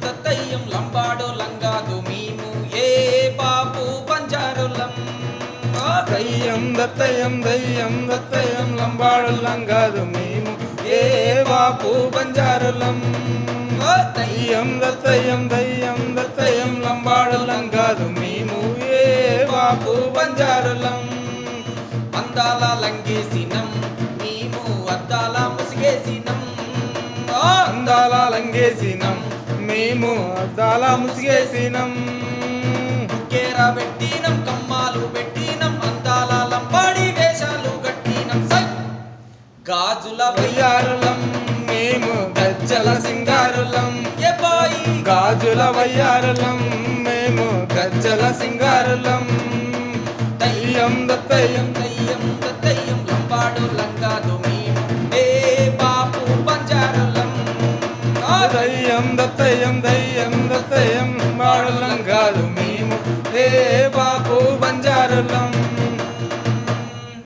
దత్తయ్యం లంబాడో లంగాదు మేము ఏ బాపు బంజారులం దత్తయ్యం లంబాడో లంగాదు మేము ఏ బాపు బంజారులం దత్తయ్యం లంబాడో లంగాదు మేము ఏ బాపు బంజారులం అందాల లంగేసినం మేము అద్దాల ముసిగేసినం అందాల లంగేసినం మేము అద్దాల ముసిగేసినం కేరా పెట్టినం కమ్మాలు పెట్టినం అందాల లంబాడి వేషాలు గట్టినం గాజుల వయ్యారులం మేము గజ్జల సింగారులం ఏ బాయి గాజుల వయ్యారులం మేము గజ్జల సింగారులం దత్తయ్యం లంబాడు లంగాదు మేము ఏ బాపు బంజారులం దత్తయ్యం లంబాడు లంగాదు మేము ఏ బాపు బంజారులం